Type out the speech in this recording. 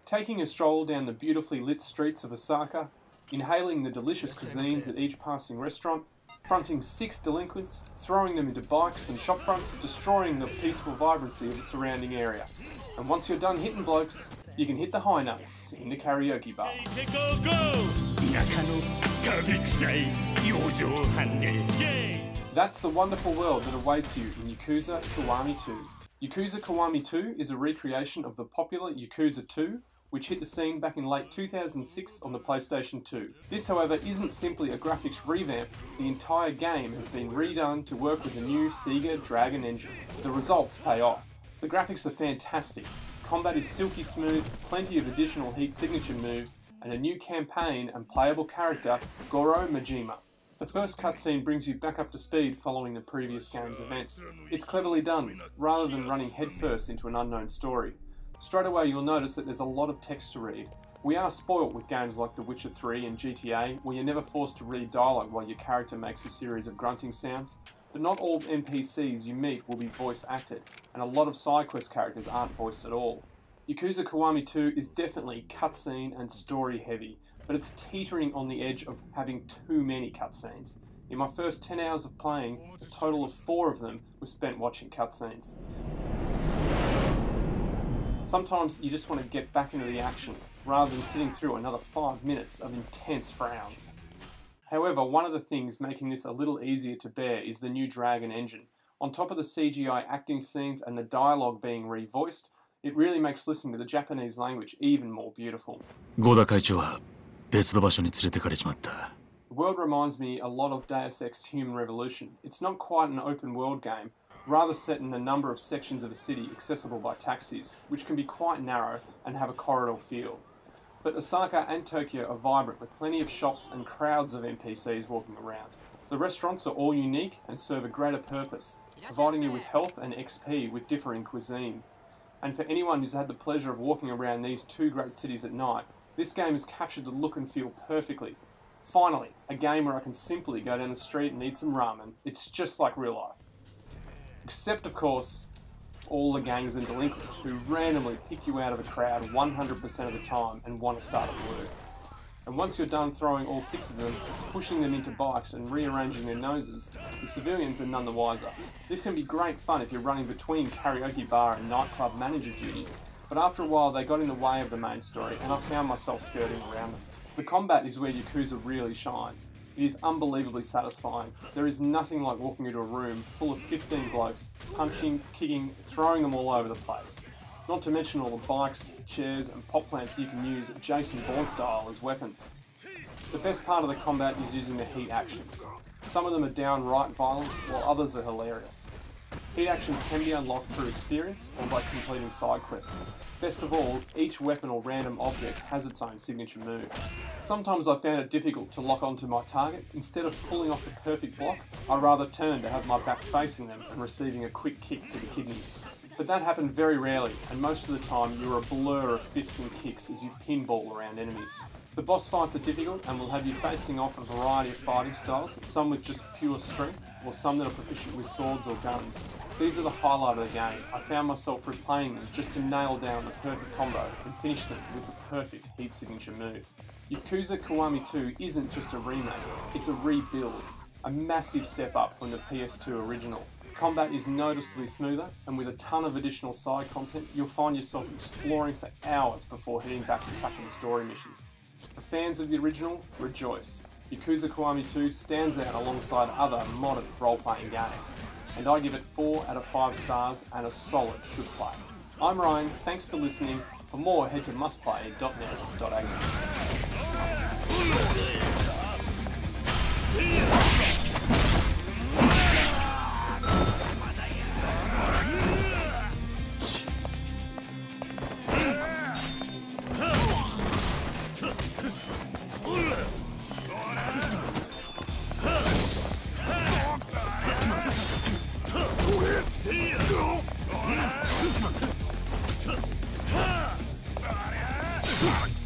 Taking a stroll down the beautifully lit streets of Osaka, inhaling the delicious cuisines at each passing restaurant, fronting 6 delinquents, throwing them into bikes and shop fronts, destroying the peaceful vibrancy of the surrounding area. And once you're done hitting blokes, you can hit the high notes in the karaoke bar. That's the wonderful world that awaits you in Yakuza Kiwami 2. Yakuza Kiwami 2 is a recreation of the popular Yakuza 2, which hit the scene back in late 2006 on the PlayStation 2. This, however, isn't simply a graphics revamp. The entire game has been redone to work with the new Sega Dragon engine. The results pay off. The graphics are fantastic. Combat is silky smooth, plenty of additional heat signature moves, and a new campaign and playable character, Goro Majima. The first cutscene brings you back up to speed following the previous game's events. It's cleverly done, rather than running headfirst into an unknown story. Straight away you'll notice that there's a lot of text to read. We are spoilt with games like The Witcher 3 and GTA, where you're never forced to read dialogue while your character makes a series of grunting sounds, but not all NPCs you meet will be voice acted, and a lot of side quest characters aren't voiced at all. Yakuza Kiwami 2 is definitely cutscene and story heavy, but it's teetering on the edge of having too many cutscenes. In my first 10 hours of playing, a total of 4 of them were spent watching cutscenes. Sometimes you just want to get back into the action, rather than sitting through another 5 minutes of intense frowns. However, one of the things making this a little easier to bear is the new Dragon engine. On top of the CGI acting scenes and the dialogue being revoiced, it really makes listening to the Japanese language even more beautiful. The world reminds me a lot of Deus Ex Human Revolution. It's not quite an open world game, rather set in a number of sections of a city accessible by taxis, which can be quite narrow and have a corridor feel. But Osaka and Tokyo are vibrant with plenty of shops and crowds of NPCs walking around. The restaurants are all unique and serve a greater purpose, providing you with health and XP with differing cuisine. And for anyone who's had the pleasure of walking around these 2 great cities at night, this game has captured the look and feel perfectly. Finally, a game where I can simply go down the street and eat some ramen. It's just like real life. Except, of course, all the gangs and delinquents who randomly pick you out of a crowd 100% of the time and want to start a word. And once you're done throwing all 6 of them, pushing them into bikes and rearranging their noses, the civilians are none the wiser. This can be great fun if you're running between karaoke bar and nightclub manager duties, but after a while they got in the way of the main story and I found myself skirting around them. The combat is where Yakuza really shines. It is unbelievably satisfying. There is nothing like walking into a room full of 15 blokes, punching, kicking, throwing them all over the place. Not to mention all the bikes, chairs and pop plants you can use Jason Bourne style as weapons. The best part of the combat is using the heat actions. Some of them are downright violent, while others are hilarious. Heat actions can be unlocked through experience or by completing side quests. Best of all, each weapon or random object has its own signature move. Sometimes I found it difficult to lock onto my target. Instead of pulling off the perfect block, I rather turned to have my back facing them and receiving a quick kick to the kidneys. But that happened very rarely, and most of the time you're a blur of fists and kicks as you pinball around enemies. The boss fights are difficult and will have you facing off a variety of fighting styles, some with just pure strength, or some that are proficient with swords or guns. These are the highlight of the game. I found myself replaying them just to nail down the perfect combo and finish them with the perfect heat signature move. Yakuza Kiwami 2 isn't just a remake, it's a rebuild, a massive step up from the PS2 original. Combat is noticeably smoother, and with a ton of additional side content, you'll find yourself exploring for hours before heading back to tackle the story missions. For fans of the original, rejoice. Yakuza Kiwami 2 stands out alongside other modern role-playing games, and I give it 4 out of 5 stars and a solid should play. I'm Ryan, thanks for listening. For more, head to mustplay.net.au. Come on.